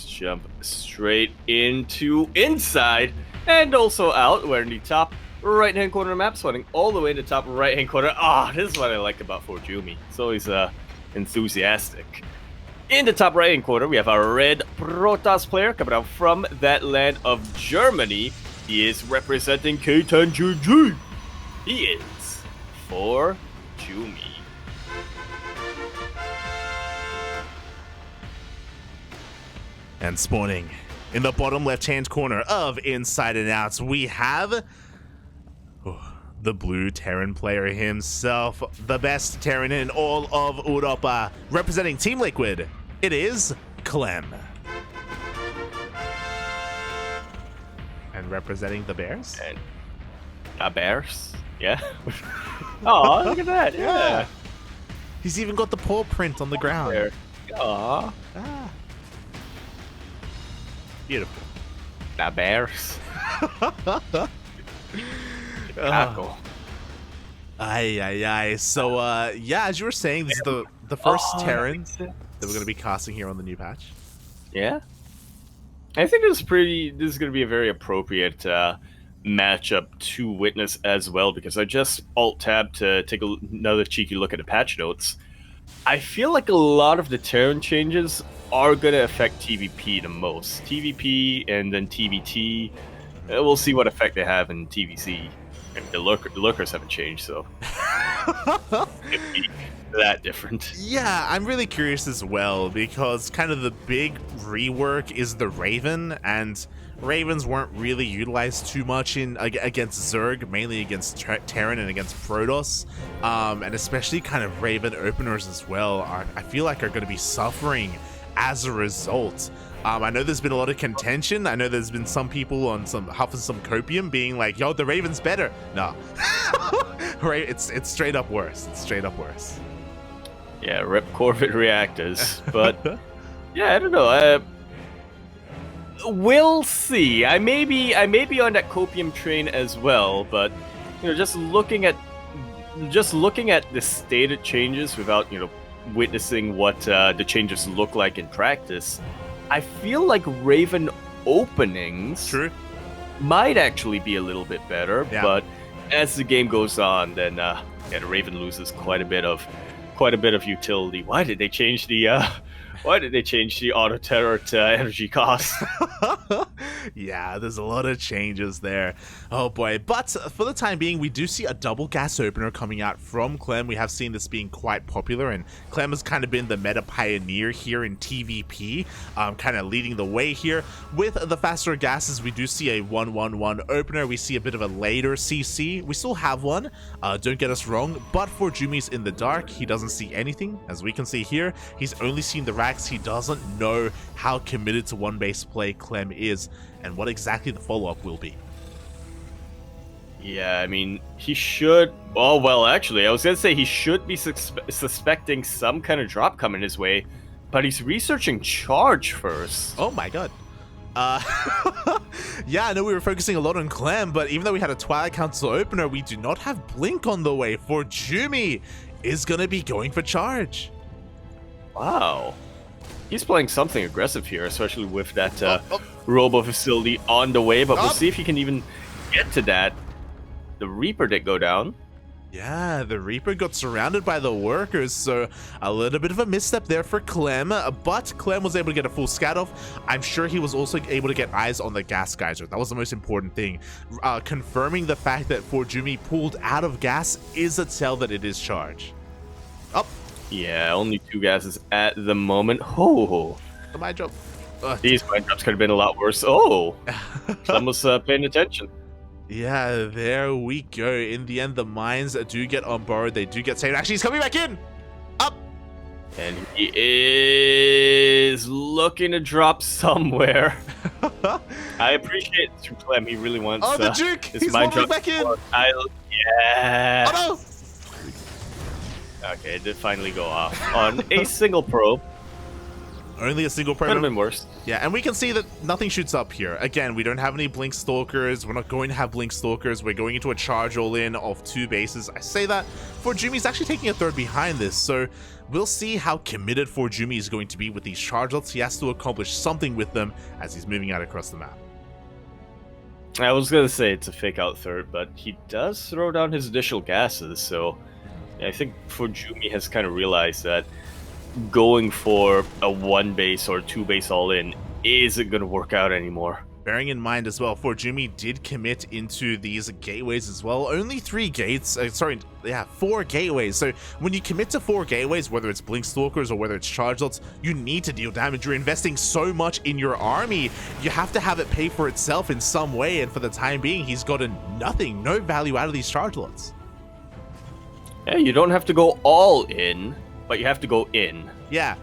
just jump straight into inside and also out. We're in the top right-hand corner of the map, swinging all the way to the top right-hand corner. This is what I like about ForJumy. It's always enthusiastic. In the top right-hand corner, we have our red Protoss player coming out from that land of Germany. He is representing K10GG. He is ForJumy. And spawning in the bottom left-hand corner of Inside and Outs, we have the blue Terran player himself, the best Terran in all of Europa, representing Team Liquid. It is Clem. And representing the Bears? And the Bears? Yeah. Oh, look at that. Yeah. He's even got the paw print on the ground. There. Aw. Beautiful. The Bears. Aye, aye, aye. So, yeah, as you were saying, this is the first Terran that we're going to be casting here on the new patch. Yeah. I think this is going to be a very appropriate matchup to witness as well, because I just alt-tabbed to take another cheeky look at the patch notes. I feel like a lot of the Terran changes are going to affect TvP the most. TvP and then TvT. We'll see what effect they have in TvC. And the lurkers haven't changed, so it be that different. Yeah, I'm really curious as well, because kind of the big rework is the Raven, and Ravens weren't really utilized too much in against Zerg, mainly against Terran and against Protoss, and especially kind of Raven openers as well. I feel like are going to be suffering as a result. I know there's been a lot of contention. I know there's been some people on huffing some copium being like, yo, the Raven's better. No. It's straight up worse. It's straight up worse. Yeah, rip Corvid reactors. But, yeah, I don't know. We'll see. I may be on that copium train as well, but, you know, just looking at the stated changes without, you know, witnessing what the changes look like in practice, I feel like Raven openings might actually be a little bit better, but as the game goes on, then the Raven loses quite a bit of utility. Why did they change the auto terror to energy cost? Yeah, there's a lot of changes there. Oh boy. But for the time being, we do see a double gas opener coming out from Clem. We have seen this being quite popular, and Clem has kind of been the meta pioneer here in TvP, kind of leading the way here. With the faster gases, we do see a 1-1-1 opener. We see a bit of a later CC. We still have one, don't get us wrong, but ForJumy's in the dark. He doesn't see anything. As we can see here, he's only seen the racks. He doesn't know how committed to one base play Clem is, and what exactly the follow-up will be. Yeah, I mean, he should... Oh, well, actually, I was going to say he should be suspecting some kind of drop coming his way, but he's researching charge first. Oh my god. Yeah, I know we were focusing a lot on Clem, but even though we had a Twilight Council opener, we do not have Blink on the way. ForJumy is going to be going for charge. Wow. He's playing something aggressive here, especially with that robo facility on the way, but we'll see if he can even get to that. The Reaper did go down. Yeah, the Reaper got surrounded by the workers, so a little bit of a misstep there for Clem, but Clem was able to get a full scat off. I'm sure he was also able to get eyes on the gas geyser. That was the most important thing. Confirming the fact that ForJumy pulled out of gas is a tell that it is charge. Up. Yeah, only 2 gases at the moment. Oh, the mind drop. These mind drops could have been a lot worse. Oh, someone was paying attention. Yeah, there we go. In the end, the mines do get on board. They do get saved. Actually, he's coming back in. Up. And he is looking to drop somewhere. I appreciate it through Clem. He really wants. Oh, the Duke! His He's wobbling back in. Yeah. Oh no! Okay, it did finally go off on a single probe. Only a single Could have promo. been worse. Yeah, and we can see that nothing shoots up here. Again, we don't have any Blink Stalkers. We're not going to have Blink Stalkers. We're going into a charge all-in of 2 bases. I say that ForJumy's actually taking a third behind this, so we'll see how committed ForJumy is going to be with these chargelets. He has to accomplish something with them as he's moving out across the map. I was gonna say it's a fake out third, but he does throw down his initial gases, so I think ForJumy has kind of realized that going for a 1 base or 2 base all in isn't going to work out anymore. Bearing in mind as well, ForJumy did commit into these gateways as well. Only 3 gates, 4 gateways. So when you commit to 4 gateways, whether it's Blink Stalkers or whether it's chargelets, you need to deal damage. You're investing so much in your army. You have to have it pay for itself in some way, and for the time being, he's gotten nothing, no value out of these chargelets. Yeah, you don't have to go all in, but you have to go in. Yeah.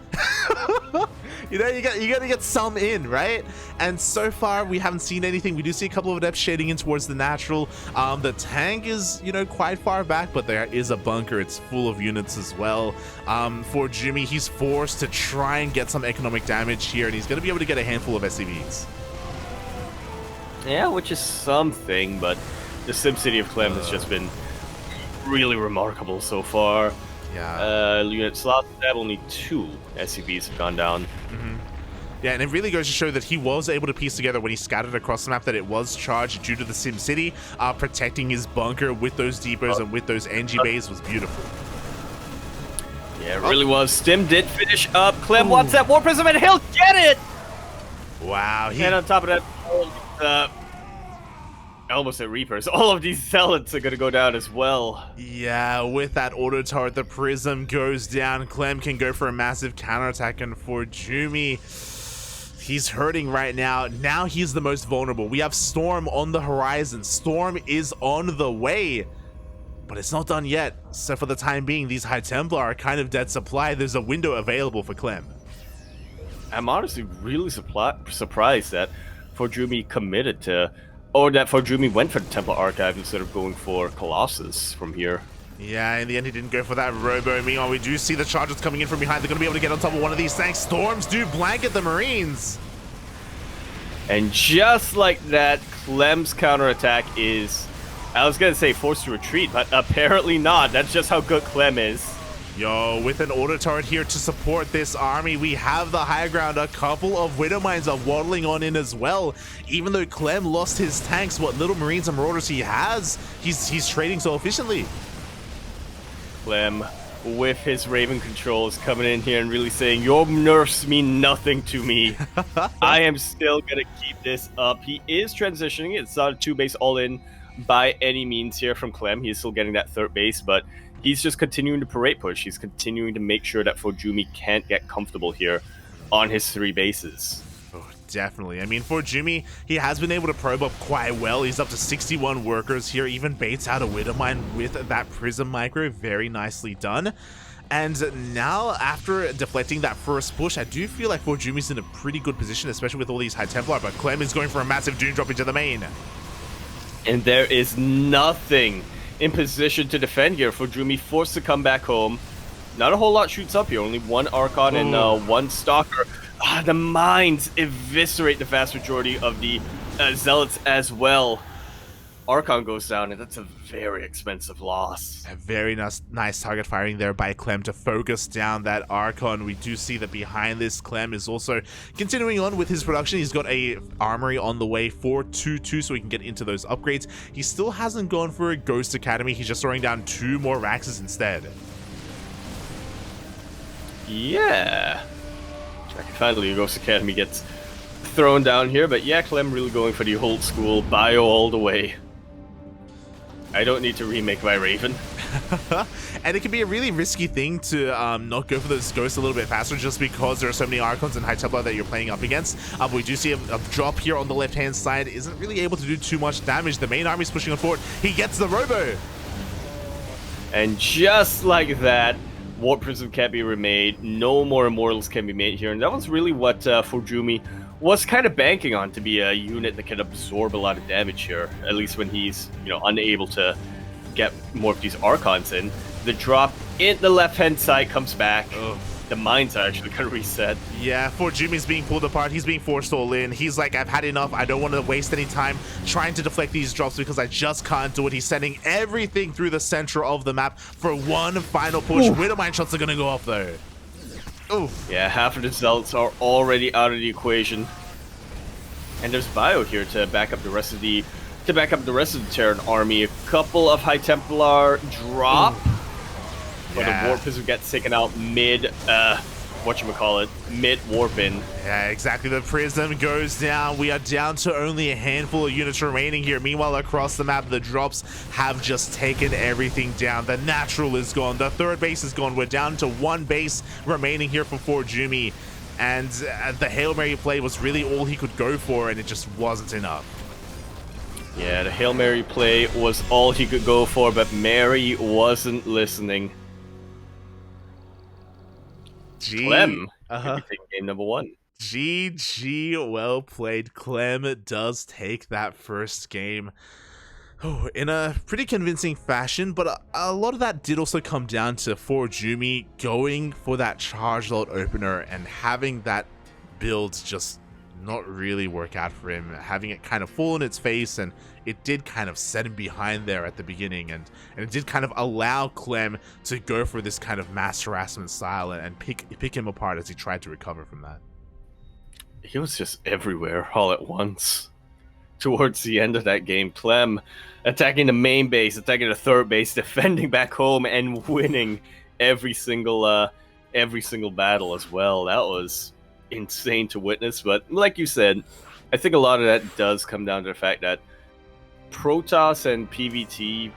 You know, you gotta get some in, right? And so far, we haven't seen anything. We do see a couple of adepts shading in towards the natural. The tank is, you know, quite far back, but there is a bunker. It's full of units as well. ForJumy, he's forced to try and get some economic damage here, and he's gonna be able to get a handful of SCVs. Yeah, which is something, but the SimCity of Clem has just been really remarkable so far. Yeah. Unit slot stab, only 2 SCVs have gone down. Yeah, and it really goes to show that he was able to piece together when he scattered across the map that it was charged due to the SimCity. Protecting his bunker with those depots and with those NG bays was beautiful. Yeah, it really was. Stim did finish up. Clem wants that War Prism and he'll get it! Wow. And on top of that, I almost said Reapers. All of these Zealots are going to go down as well. Yeah, with that auto turret, the Prism goes down. Clem can go for a massive counterattack, and ForJumy, he's hurting right now. Now he's the most vulnerable. We have Storm on the horizon. Storm is on the way, but it's not done yet. So for the time being, these High Templar are kind of dead supply. There's a window available for Clem. I'm honestly really surprised that ForJumy committed to... Or that ForJumy went for the Templar Archive instead of going for Colossus from here. Yeah, in the end, he didn't go for that Robo. Meanwhile, we do see the charges coming in from behind. They're going to be able to get on top of one of these tanks. Storms do blanket the Marines. And just like that, Clem's counterattack is, I was going to say forced to retreat, but apparently not. That's just how good Clem is. Yo, with an auto turret here to support this army, we have the high ground. A couple of Widow Mines are waddling on in as well. Even though Clem lost his tanks, what little Marines and Marauders he has, he's trading so efficiently. Clem, with his Raven controls, coming in here and really saying, your nerfs mean nothing to me. I am still going to keep this up. He is transitioning. It's not a 2 base all-in by any means here from Clem. He's still getting that 3rd base, but he's just continuing to parade push. He's continuing to make sure that ForJumy can't get comfortable here on his 3 bases. Oh, definitely. I mean, ForJumy, he has been able to probe up quite well. He's up to 61 workers here, even baits out a Widow Mine with that Prism Micro. Very nicely done. And now, after deflecting that first push, I do feel like ForJumy's in a pretty good position, especially with all these High Templar, but Clem is going for a massive Doom drop into the main. And there is nothing in position to defend here. ForJumy forced to come back home. Not a whole lot shoots up here. Only 1 Archon and 1 Stalker. The mines eviscerate the vast majority of the Zealots as well. Archon goes down, and that's a very expensive loss. A very nice target firing there by Clem to focus down that Archon. We do see that behind this, Clem is also continuing on with his production. He's got a armory on the way for 2-2, so he can get into those upgrades. He still hasn't gone for a Ghost Academy. He's just throwing down 2 more Raxes instead. Yeah. Finally, a Ghost Academy gets thrown down here, but yeah, Clem really going for the old school bio all the way. I don't need to remake my Raven. And it can be a really risky thing to not go for those ghosts a little bit faster just because there are so many Archons and High Templar that you're playing up against. But we do see a drop here on the left-hand side. Isn't really able to do too much damage. The main army is pushing on forward. He gets the Robo. And just like that, Warp Prism can't be remade. No more Immortals can be made here. And that was really what ForJumy was kind of banking on, to be a unit that can absorb a lot of damage here, at least when he's, you know, unable to get more of these Archons in. The drop in the left-hand side comes back. Ugh. the mines are actually gonna reset. Yeah, ForJumy's being pulled apart. He's being forced all in. He's like, I've had enough. I don't want to waste any time trying to deflect these drops because I just can't do it. He's sending everything through the center of the map for one final push. Widow mine shots are going to go off though. Oh. Yeah, half of the Zelts are already out of the equation. And there's Bio here to back up the rest of the Terran army. A couple of High Templar drop. But the Warp Pistol gets taken out mid mid warp-in. Yeah, exactly. The Prism goes down. We are down to only a handful of units remaining here. Meanwhile, across the map, the drops have just taken everything down. The Natural is gone. The third base is gone. We're down to one base remaining here for ForJumy. And the Hail Mary play was really all he could go for, and it just wasn't enough. Yeah, the Hail Mary play was all he could go for, but Mary wasn't listening. Clem, taking game number 1. GG, well played. Clem does take that first game in a pretty convincing fashion, but a lot of that did also come down to ForJumy going for that charge load opener and having that build just not really work out for him, having it kind of fall in its face, and it did kind of set him behind there at the beginning, and it did kind of allow Clem to go for this kind of mass harassment style and pick him apart as he tried to recover from that. He was just everywhere all at once. Towards the end of that game, Clem attacking the main base, attacking the third base, defending back home, and winning every single battle as well. That was insane to witness, but like you said, I think a lot of that does come down to the fact that Protoss and PvT,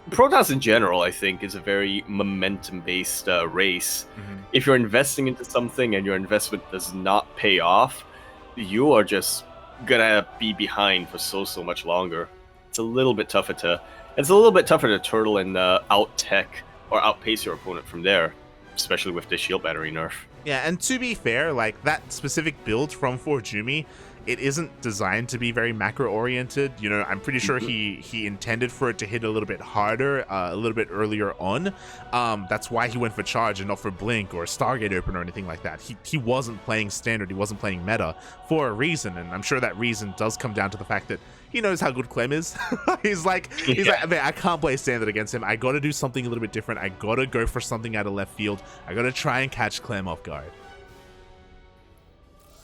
Protoss in general, I think, is a very momentum-based race. If you're investing into something and your investment does not pay off, you are just gonna be behind for so much longer. It's a little bit tougher to turtle and out-tech or outpace your opponent from there, especially with the shield battery nerf. Yeah, and to be fair, like that specific build from ForJumy, it isn't designed to be very macro-oriented. You know, I'm pretty sure he intended for it to hit a little bit harder, a little bit earlier on. That's why he went for charge and not for blink or Stargate open or anything like that. He wasn't playing standard, he wasn't playing meta for a reason, and I'm sure that reason does come down to the fact that he knows how good Clem is. he's like, man, I can't play standard against him. I got to do something a little bit different. I got to go for something out of left field. I got to try and catch Clem off guard.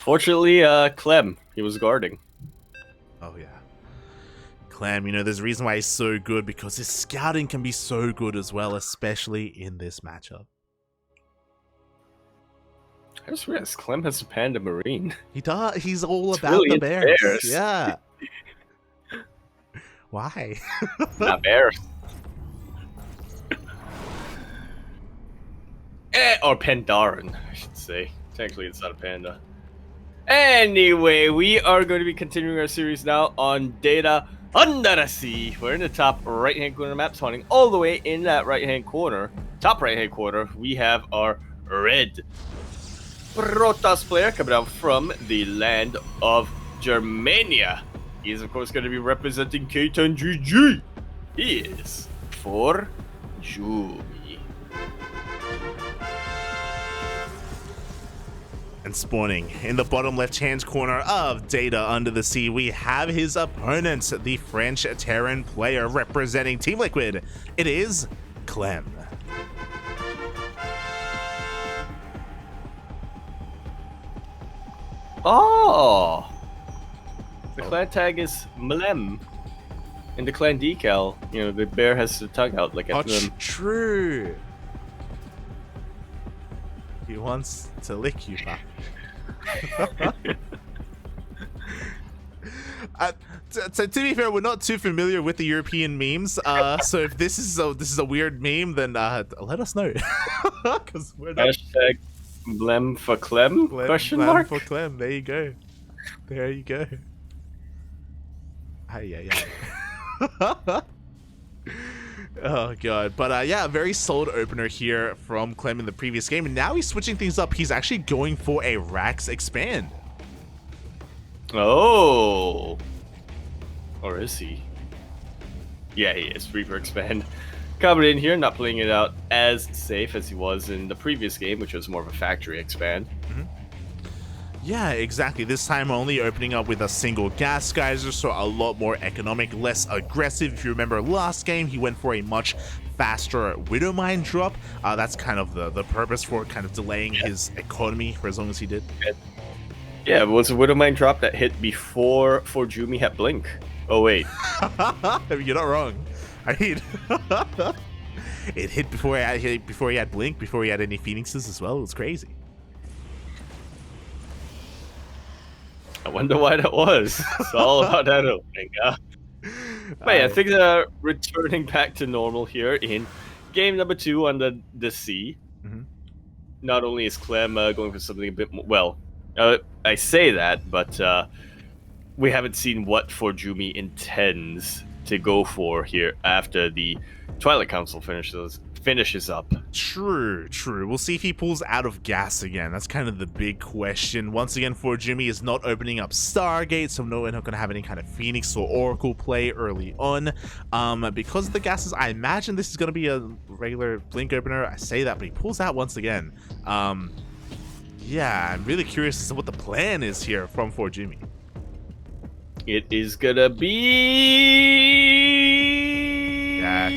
Fortunately, Clem, he was guarding. Oh, yeah. Clem, you know, there's a reason why he's so good, because his scouting can be so good as well, especially in this matchup. I just realized Clem has a Panda Marine. He does. He's all it's about really the bears. bears. Yeah. Why? Not bears. Or Pandaren, I should say. Technically, it's not a panda. Anyway, we are going to be continuing our series now on Data Under the Sea. We're in the top right-hand corner of the map, spawning all the way in that right-hand corner. Top right-hand corner, we have our red Protoss player coming out from the land of Germania. He is, of course, going to be representing K10GG. He is ForJumy. And spawning in the bottom left-hand corner of Data Under the Sea, we have his opponent, the French Terran player representing Team Liquid. It is Clem. Oh! The clan tag is Mlem. In the clan decal, you know, the bear has the tongue out like at them. True. He wants to lick you back. So to be fair, we're not too familiar with the European memes. So if this is a weird meme, then let us know. Because we're not. Hashtag Blem for Clem? Question Blem mark? for Clem. There you go. There you go. Ay. Oh god, but yeah, very solid opener here from Clem in the previous game, and now he's switching things up. He's actually going for a Rax expand. Oh, or is he? Yeah, he is. Reaper expand. coming in here, not playing it out as safe as he was in the previous game, which was more of a factory expand. Yeah, exactly. This time only opening up with a single gas geyser, so a lot more economic, less aggressive. If you remember last game, he went for a much faster Widow Mine drop. That's kind of the purpose for kind of delaying his economy for as long as he did. Yeah, it was a Widow Mine drop that hit before ForJumy had Blink. Oh, wait. You're not wrong. I mean, it hit before he had Blink, before he had any Phoenixes as well. It was crazy. I wonder why that was. It's all about that opening. But yeah, things are returning back to normal here in game number 2 under the sea. Not only is Clem going for something a bit more... Well, I say that, but we haven't seen what ForJumy intends to go for here after the Twilight Council finishes up. True. We'll see if he pulls out of gas again. That's kind of the big question. Once again, ForJumy is not opening up Stargate, so no, we're not going to have any kind of Phoenix or Oracle play early on. Because of the gases, I imagine this is going to be a regular Blink opener. I say that, but he pulls out once again. Yeah, I'm really curious as to what the plan is here from ForJumy. It is gonna be... Yeah,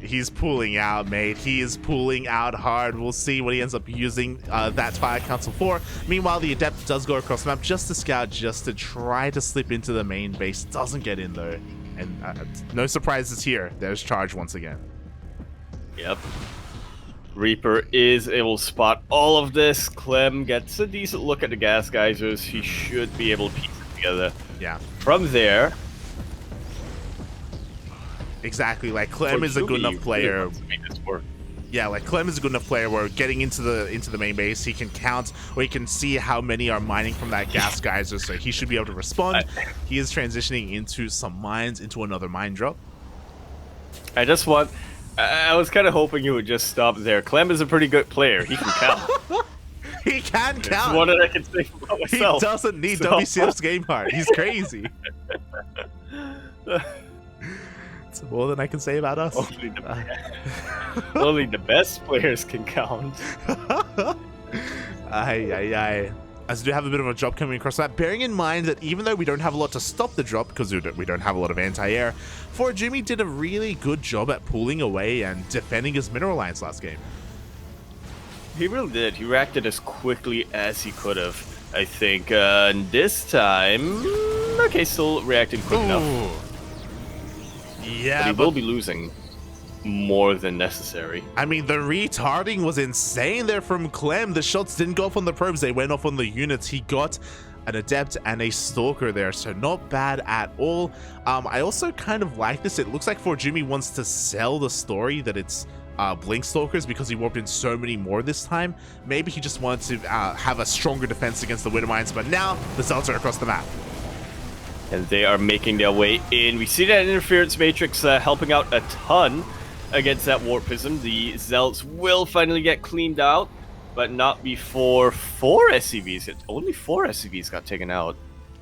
he's pulling out, mate. He is pulling out hard. We'll see what he ends up using that Twilight Council for. Meanwhile, the Adept does go across the map just to scout, just to try to slip into the main base. Doesn't get in, though. And no surprises here. There's Charge once again. Yep. Reaper is able to spot all of this. Clem gets a decent look at the gas geysers. He should be able to piece it together. Yeah. From there... Exactly, like Clem is a good enough player. Yeah, like Clem is a good enough player where getting into the main base, he can count or he can see how many are mining from that gas geyser, so he should be able to respond. He is transitioning into some mines, into another mine drop. I was kind of hoping you would just stop there. Clem is a pretty good player. He can count. He can count. That's what I can say about myself. He doesn't need WCF's game card. He's crazy. It's more than I can say about us. Only the best players can count. As we do have a bit of a drop coming across that, bearing in mind that even though we don't have a lot to stop the drop, because we don't have a lot of anti-air, ForJumy did a really good job at pulling away and defending his mineral lines last game. He really did. He reacted as quickly as he could have, I think. And this time... Okay, still reacting quick enough. Yeah, but he will be losing more than necessary. I mean, the retarding was insane there from Clem. The shots didn't go off on the probes, they went off on the units. He got an Adept and a Stalker there, so not bad at all. I also kind of like this. It looks like ForJumy wants to sell the story that it's Blink Stalkers because he warped in so many more this time. Maybe he just wanted to have a stronger defense against the Widow Mines, but now the Zealots are across the map. And they are making their way in. We see that Interference Matrix helping out a ton against that Warp Prism. The Zealots will finally get cleaned out, but not before 4 SCVs. Only 4 SCVs got taken out.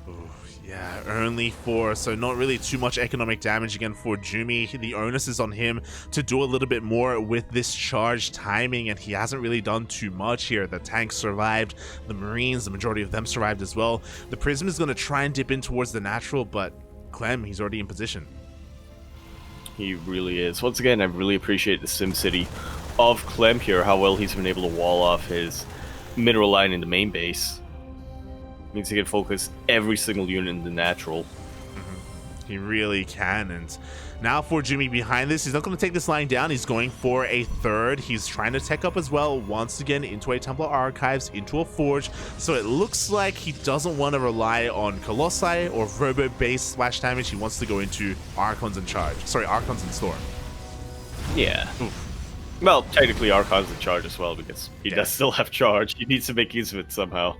Ooh, yeah, only 4, so not really too much economic damage again for ForJumy. The onus is on him to do a little bit more with this charge timing, and he hasn't really done too much here. The tanks survived, the Marines, the majority of them survived as well. The Prism is going to try and dip in towards the natural, but Clem, he's already in position. He really is. Once again, I really appreciate the SimCity of Clem here, how well he's been able to wall off his mineral line in the main base. Means he can focus every single unit in the natural. He really can, and now ForJumy behind this. He's not going to take this line down. He's going for a third. He's trying to tech up as well, once again, into a Templar Archives, into a Forge. So it looks like he doesn't want to rely on Colossi or Robo-based splash damage. He wants to go into Archons and Charge. Sorry, Archons and Storm. Yeah. Well, technically Archons and Charge as well, because he does still have Charge. He needs to make use of it somehow.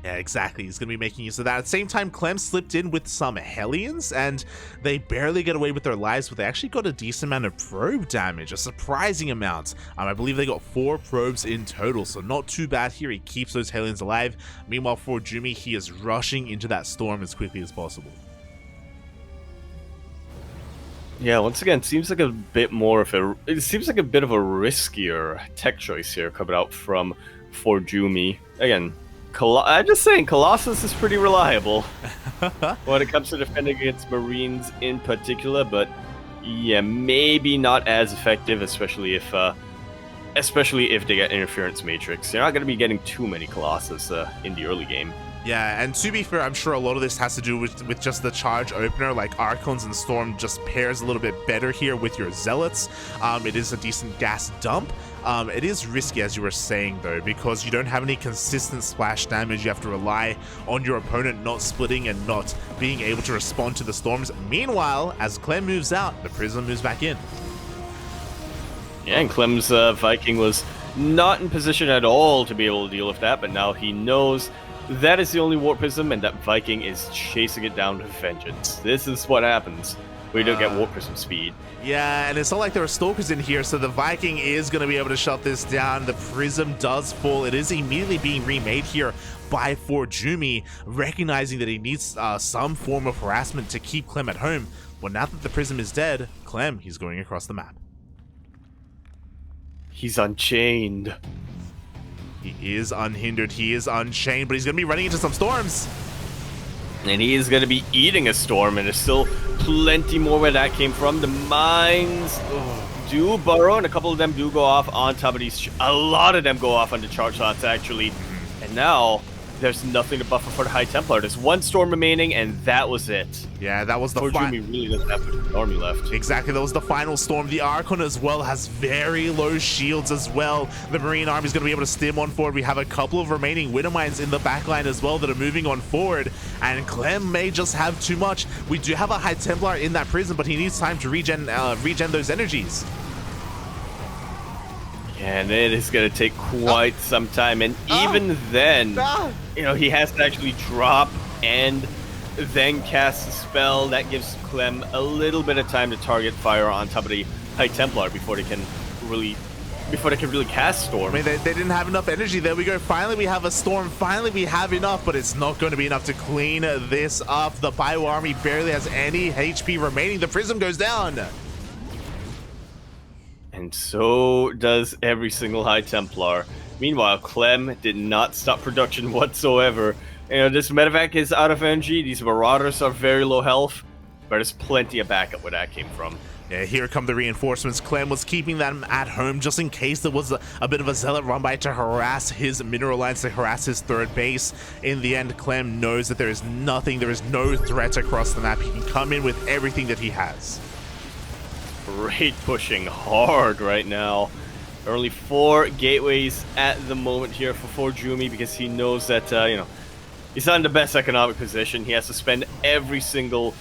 Yeah, exactly. He's going to be making use of that. At the same time, Clem slipped in with some Hellions, and they barely get away with their lives, but they actually got a decent amount of probe damage, a surprising amount. I believe they got 4 probes in total, so not too bad here. He keeps those Hellions alive. Meanwhile, ForJumy, he is rushing into that storm as quickly as possible. Yeah, once again, seems like a bit more of a. It seems like a bit of a riskier tech choice here coming out from ForJumy. Again, I'm just saying, Colossus is pretty reliable when it comes to defending against Marines in particular, but yeah, maybe not as effective, especially if they get Interference Matrix. You're not going to be getting too many Colossus in the early game. Yeah, and to be fair, I'm sure a lot of this has to do with just the charge opener. Like Archons and Storm just pairs a little bit better here with your Zealots. It is a decent gas dump. It is risky, as you were saying, though, because you don't have any consistent splash damage. You have to rely on your opponent not splitting and not being able to respond to the Storms. Meanwhile, as Clem moves out, the Prism moves back in. Yeah, and Clem's Viking was not in position at all to be able to deal with that, but now he knows that is the only Warp Prism, and that Viking is chasing it down with vengeance. This is what happens when you don't get Warp Prism speed. Yeah, and it's not like there are Stalkers in here, so the Viking is going to be able to shut this down. The Prism does fall. It is immediately being remade here by ForJumy, recognizing that he needs some form of harassment to keep Clem at home. Well, now that the Prism is dead, Clem, he's going across the map. He's unchained. He is unhindered, he is unchained, but he's going to be running into some storms. And he is going to be eating a storm, and there's still plenty more where that came from. The mines do burrow, and a couple of them do go off on top of these. A lot of them go off on the charge shots, actually. And now there's nothing to buffer for the High Templar. There's one storm remaining, and that was it. Yeah, that was the ForJumy really doesn't have an army left. Exactly, that was the final storm. The Archon as well has very low shields as well. The Marine army is going to be able to stim on forward. We have a couple of remaining Widow Mines in the backline as well that are moving on forward. And Clem may just have too much. We do have a High Templar in that prison, but he needs time to regen those energies. And it is going to take quite some time. And even then, you know, he has to actually drop and then cast a spell. That gives Clem a little bit of time to target fire on top of the High Templar before they can really cast Storm. I mean, they didn't have enough energy. There we go. Finally, we have a Storm. Finally, we have enough, but it's not going to be enough to clean this up. The Bio Army barely has any HP remaining. The Prism goes down. And so does every single High Templar. Meanwhile, Clem did not stop production whatsoever. You know, this medevac is out of energy. These Marauders are very low health, but there's plenty of backup where that came from. Yeah, here come the reinforcements. Clem was keeping them at home just in case there was a bit of a Zealot run by to harass his mineral lines, to harass his third base. In the end, Clem knows that there is nothing, there is no threat across the map. He can come in with everything that he has. Great pushing hard right now. Only 4 gateways at the moment here for ForJumy, because he knows that, you know, he's not in the best economic position. He has to spend every single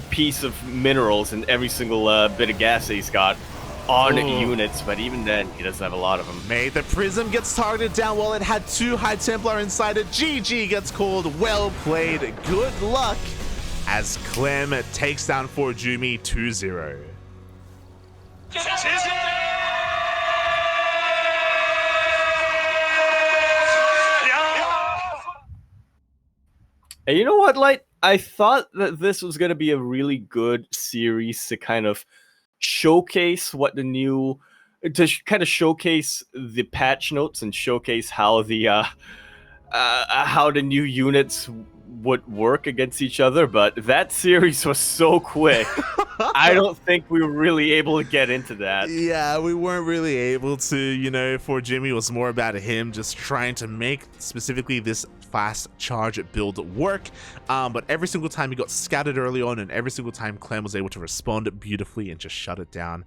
piece of minerals and every single bit of gas that he's got on units, but even then, he doesn't have a lot of them. Mate, the Prism gets targeted down while it had 2 High Templar inside it. GG gets called. Well played. Good luck as Clem takes down ForJumy 2-0. And you know what, Light? I thought that this was going to be a really good series to kind of showcase what the new, to kind of showcase the patch notes and showcase how the new units would work against each other. But that series was so quick. I don't think we were really able to get into that. Yeah, we weren't really able to. You know, ForJumy was more about him just trying to make specifically this fast charge build work, but every single time he got scattered early on, and every single time Clem was able to respond beautifully and just shut it down.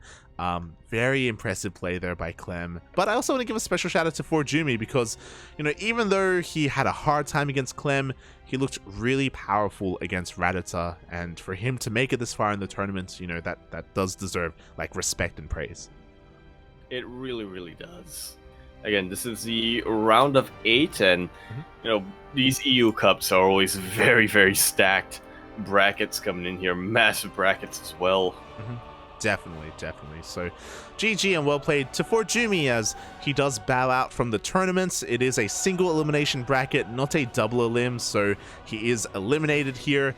Very impressive play there by Clem. But I also want to give a special shout out to ForJumy, because, you know, even though he had a hard time against Clem, he looked really powerful against Raditza, and for him to make it this far in the tournament, you know, that does deserve like respect and praise. It really, really does. Again, this is the round of 8, and you know, these EU Cups are always very, very stacked brackets coming in here. Massive brackets as well. Definitely. So, GG and well played to ForJumy, as he does bow out from the tournaments. It is a single elimination bracket, not a double elim, so he is eliminated here.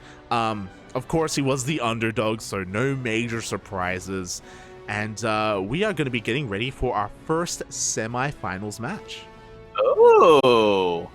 Of course, he was the underdog, so no major surprises. And we are going to be getting ready for our first semi-finals match. Oh.